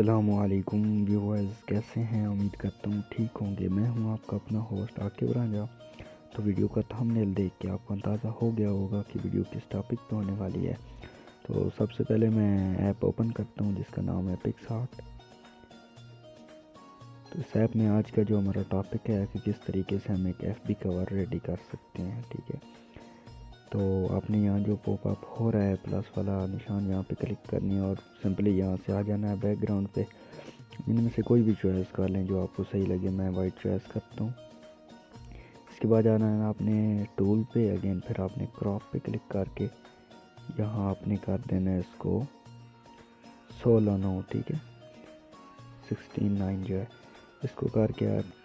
अस्सलामुअलैकुम व्यूअर्स, कैसे हैं? उम्मीद करता हूँ ठीक होंगे। मैं हूँ आपका अपना होस्ट आकिब रांझा। तो वीडियो का थंबनेल देख के आपको अंदाज़ा हो गया होगा कि वीडियो किस टॉपिक पे होने वाली है। तो सबसे पहले मैं ऐप ओपन करता हूँ जिसका नाम है पिक्सआर्ट। तो इस ऐप में आज का जो हमारा टॉपिक है कि किस तरीके से हम एक एफबी कवर रेडी कर सकते हैं। ठीक है, तो आपने यहाँ जो पॉपअप हो रहा है प्लस वाला निशान, यहाँ पे क्लिक करनी है और सिंपली यहाँ से आ जाना है बैकग्राउंड पे। इनमें से कोई भी चॉइस कर लें जो आपको सही लगे। मैं वाइट चॉइस करता हूँ। इसके बाद आना है आपने टूल पे अगेन, फिर आपने क्रॉप पे क्लिक करके यहाँ आपने कर देना है इसको 16:9। ठीक है, 16:9 जो है इसको करके आप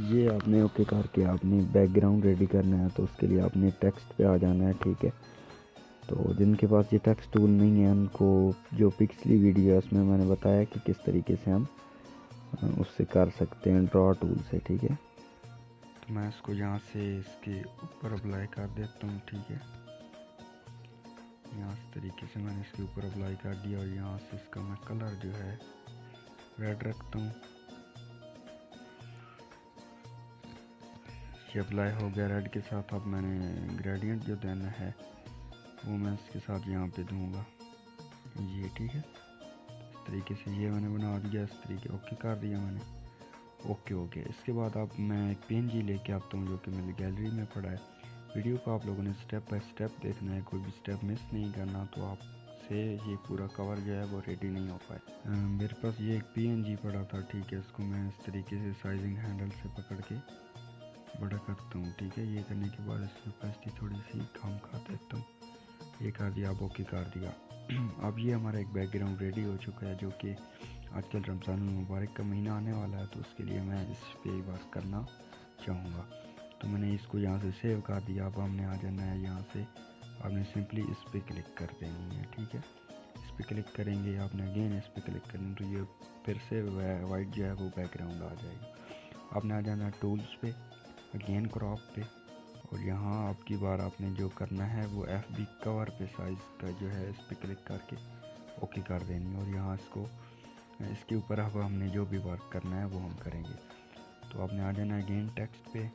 ये आपने ओके करके आपने बैकग्राउंड रेडी करना है। तो उसके लिए आपने टेक्स्ट पे आ जाना है। ठीक है, तो जिनके पास ये टेक्स्ट टूल नहीं है उनको जो पिछली वीडियो है उसमें मैंने बताया कि किस तरीके से हम उससे कर सकते हैं ड्रॉ टूल से। ठीक है, तो मैं इसको यहाँ से इसके ऊपर अप्लाई कर देता हूँ। ठीक है, यहाँ इस तरीके से मैंने इसके ऊपर अप्लाई कर दिया और यहाँ से इसका मैं कलर जो है रेड रखता हूँ। ये अप्लाई हो गया रेड के साथ। अब मैंने ग्रेडियंट जो देना है वो मैं इसके साथ यहाँ पे दूंगा ये। ठीक है, इस तरीके से ये मैंने बना दिया। इस तरीके ओके कर दिया मैंने। ओके हो गया। इसके बाद अब मैं एक PNG लेके आता हूँ जो कि मेरी गैलरी में पड़ा है। वीडियो को आप लोगों ने स्टेप बाय स्टेप देखना है, कोई भी स्टेप मिस नहीं करना, तो आपसे ये पूरा कवर जो है वो रेडी नहीं हो पाए। मेरे पास ये एक PNG पड़ा था। ठीक है, इसको मैं इस तरीके से साइजिंग हैंडल से पकड़ के बड़ा करता हूँ। ठीक है, ये करने के बाद इसकी ओपेसिटी थोड़ी सी कम कर देता हूँ। ये कर दिया, अब ओके कर दिया। अब ये हमारा एक बैकग्राउंड रेडी हो चुका है जो कि आजकल रमज़ान मुबारक का महीना आने वाला है, तो उसके लिए मैं इस पे वर्क करना चाहूँगा। तो मैंने इसको यहाँ से सेव कर दिया। अब हमने आ जाना है यहाँ से, आपने सिंपली इस पर क्लिक कर देनी है। ठीक है, इस पर क्लिक करेंगे, आपने अगेन इस पर क्लिक करना, तो ये फिर से वाइट जो है वो बैकग्राउंड आ जाएगा। आपने आ जाना है टूल्स पे, अगेन क्रॉप पे, और यहाँ आपकी बार आपने जो करना है वो FB कवर पे साइज़ का जो है इस पर क्लिक करके ओके कर देनी। और यहाँ इसके ऊपर अब हमने जो भी वर्क करना है वो हम करेंगे। तो आपने आ जाना है अगेन टेक्स्ट पे।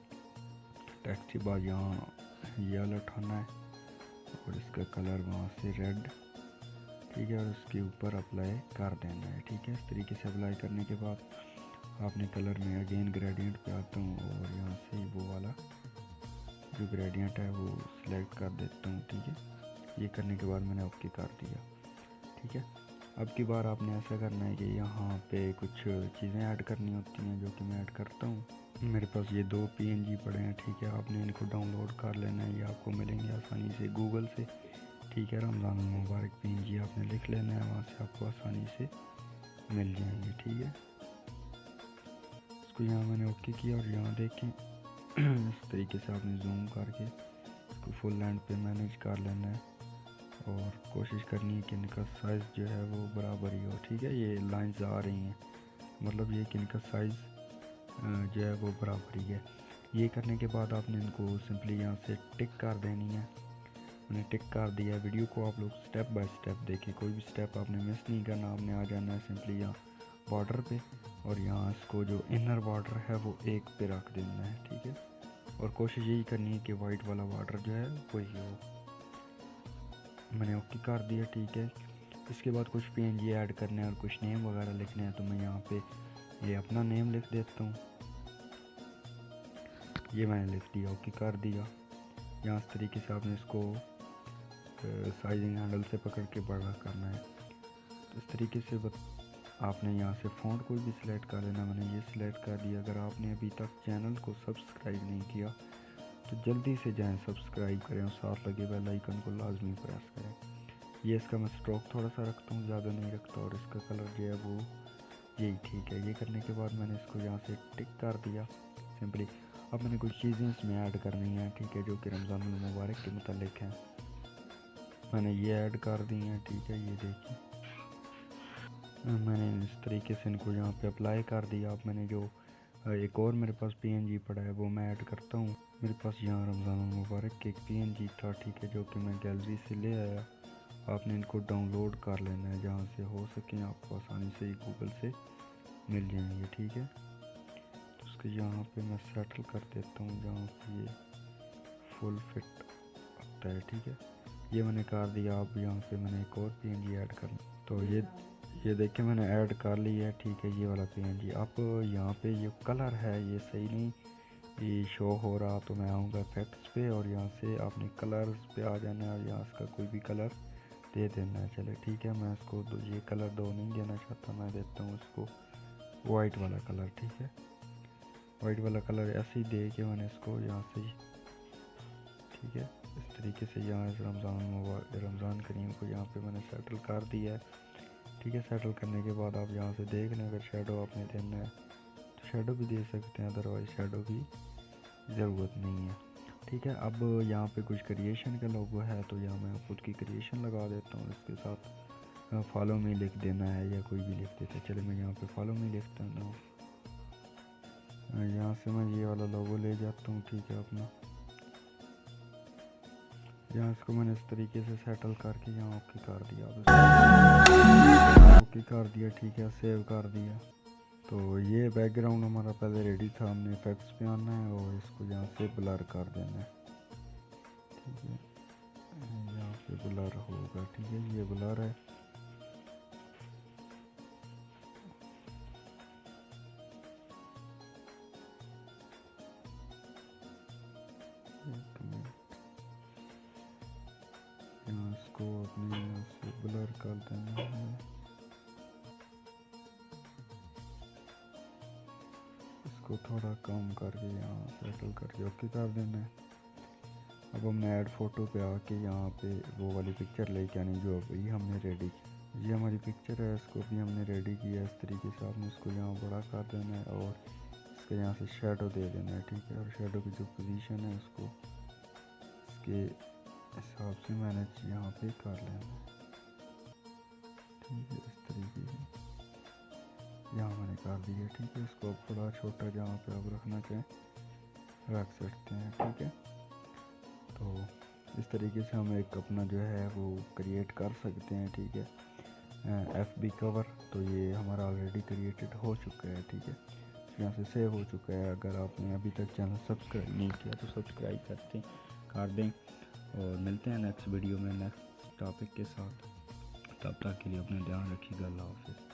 टेक्स्ट के बाद यहाँ ये वाला उठाना है और इसका कलर वहाँ से रेड। ठीक है, और उसके ऊपर अप्लाई कर देना है। ठीक है, इस तरीके से अप्लाई करने के बाद आपने कलर में अगेन ग्रेडियंट पे आता हूँ और यहाँ से वो वाला जो ग्रेडियंट है वो सिलेक्ट कर देता हूँ। ठीक है, ये करने के बाद मैंने ओके कर दिया। ठीक है, अब की बार आपने ऐसा करना है कि यहाँ पे कुछ चीज़ें ऐड करनी होती हैं जो कि मैं ऐड करता हूँ। मेरे पास ये 2 PNG पड़े हैं। ठीक है, आपने इनको डाउनलोड कर लेना है, ये आपको मिलेंगे आसानी से गूगल से। ठीक है, रमज़ान मुबारक PNG आपने लिख लेना है, वहाँ से आपको आसानी से मिल जाएंगे। ठीक है, इसको यहाँ मैंने ओके किया और यहाँ देखें इस तरीके से आपने जूम करके इसको फुल लेंथ पे मैनेज कर लेना है और कोशिश करनी है कि इनका साइज़ जो है वो बराबर ही हो। ठीक है, ये लाइंस आ रही हैं, मतलब ये कि इनका साइज़ जो है वो बराबर ही है। ये करने के बाद आपने इनको सिंपली यहाँ से टिक कर देनी है। मैंने टिक कर दिया। वीडियो को आप लोग स्टेप बाय स्टेप देखें, कोई भी स्टेप आपने मिस नहीं करना। आपने आ जाना है सिंपली यहाँ बॉर्डर पे और यहाँ इसको जो इनर बॉर्डर है वो 1 पे रख देना है। ठीक है, और कोशिश यही करनी है कि वाइट वाला बॉर्डर जो है वही हो। मैंने ओके कर दिया। ठीक है, इसके बाद कुछ PNG ऐड करने हैं और कुछ नेम वगैरह लिखने हैं, तो मैं यहाँ पे ये अपना नेम लिख देता हूँ। ये मैंने लिख दिया, ओके कर दिया। यहाँ इस तरीके से आपने इसको साइजिंग हैंडल से पकड़ के बड़ा करना है। तो इस तरीके से आपने यहाँ से फ़ॉन्ट कोई भी सिलेक्ट कर लेना। मैंने ये सिलेक्ट कर दिया। अगर आपने अभी तक चैनल को सब्सक्राइब नहीं किया तो जल्दी से जाएं, सब्सक्राइब करें और साथ लगे बेल आइकन को लाजमी प्रेस करें। ये इसका मैं स्ट्रोक थोड़ा सा रखता हूँ, ज़्यादा नहीं रखता, और इसका कलर जो है वो यही ठीक है। ये करने के बाद मैंने इसको यहाँ से टिक कर दिया सिंपली। अब मैंने कुछ चीज़ें इसमें ऐड करनी है। ठीक है, जो कि रमज़ान मुबारक के मुतालिक हैं, मैंने ये ऐड कर दी हैं। ठीक है, ये देखिए मैंने इस तरीके से इनको यहाँ पे अप्लाई कर दिया। अब मैंने जो एक और मेरे पास PNG पड़ा है वो मैं ऐड करता हूँ। मेरे पास यहाँ रमज़ान मुबारक के एक PNG था। ठीक है, जो कि मैं गैलरी से ले आया आपने इनको डाउनलोड कर लेना है, जहाँ से हो सके आपको आसानी से गूगल से मिल जाएंगे, ठीक है। तो उसके यहाँ पे मैं सेटल कर देता हूँ जहाँ पे ये फुल फिट होता है, ठीक है। ये मैंने कर दिया। अब यहाँ पे मैंने एक और PNG ऐड करना, तो ये देखिए मैंने ऐड कर लिया है, ठीक है, ये वाला PNG। अब यहाँ पे ये कलर है ये सही नहीं ये शो हो रहा, तो मैं आऊँगा इफेक्ट्स पे और यहाँ से आपने कलर्स पे आ जाना है और यहाँ इसका कोई भी कलर दे देना है। चले ठीक है, मैं इसको ये कलर दो नहीं देना चाहता, मैं देता हूँ इसको वाइट वाला कलर, ठीक है। वाइट वाला कलर ऐसे ही दे के मैंने इसको यहाँ से, ठीक है, इस तरीके से यहाँ रमज़ान करीम को यहाँ पे मैंने सेटल कर दिया है, ठीक है। सेटल करने के बाद आप यहाँ से देख लें, अगर शेडो आपने देना है तो शेडो भी दे सकते हैं, अदरवाइज शेडो की ज़रूरत नहीं है, ठीक है। अब यहाँ पे कुछ क्रिएशन का लोगो है, तो यहाँ मैं खुद की क्रिएशन लगा देता हूँ। इसके साथ फॉलो मी लिख देना है या कोई भी लिख देता है। चलिए मैं यहाँ पे फॉलो मी लिखता हूँ। यहाँ से मैं ये वाला लोगो ले जाता हूँ, ठीक है अपना। यहाँ इसको मैंने इस तरीके से सेटल करके यहाँ ओके कर दिया, ओके कर दिया, ठीक है, सेव कर दिया। तो ये बैकग्राउंड हमारा पहले रेडी था, हमने इफेक्ट्स पे आना है और इसको यहाँ से ब्लर कर देना है, ठीक है। यहाँ पे ब्लर होगा, ठीक है, ये ब्लर है। यहाँ इसको अपने यहाँ से ब्लर कर देना है, इसको थोड़ा कम करके यहाँ सेटल करके ओके कर देना है। अब हमने ऐड फोटो पे आके यहाँ पे वो वाली पिक्चर लेके आनी जो अभी हमने रेडी की। ये हमारी पिक्चर है, इसको भी हमने रेडी किया। इस तरीके से आपने इसको यहाँ बड़ा कर देना है और इसके यहाँ से शेडो दे देना है, ठीक है। और शेडो की जो पोजीशन है उसको इसके हिसाब से मैनेज यहाँ पे कर लेना है, ठीक है। इस तरीके से यहाँ मैंने कर दिया, ठीक है। इसको बड़ा छोटा जहाँ पे आप रखना चाहें रख सकते हैं, ठीक है। तो इस तरीके से हम एक अपना जो है वो क्रिएट कर सकते हैं, ठीक है। FB कवर तो ये हमारा ऑलरेडी क्रिएटेड हो चुका है, ठीक है, यहाँ से सेव हो चुका है। अगर आपने अभी तक चैनल सब्सक्राइब नहीं किया तो सब्सक्राइब कर दें और मिलते हैं नेक्स्ट वीडियो में नेक्स्ट टॉपिक के साथ। तब तक के लिए अपना ध्यान रखिएगा। अल्लाह हाफ़िज़।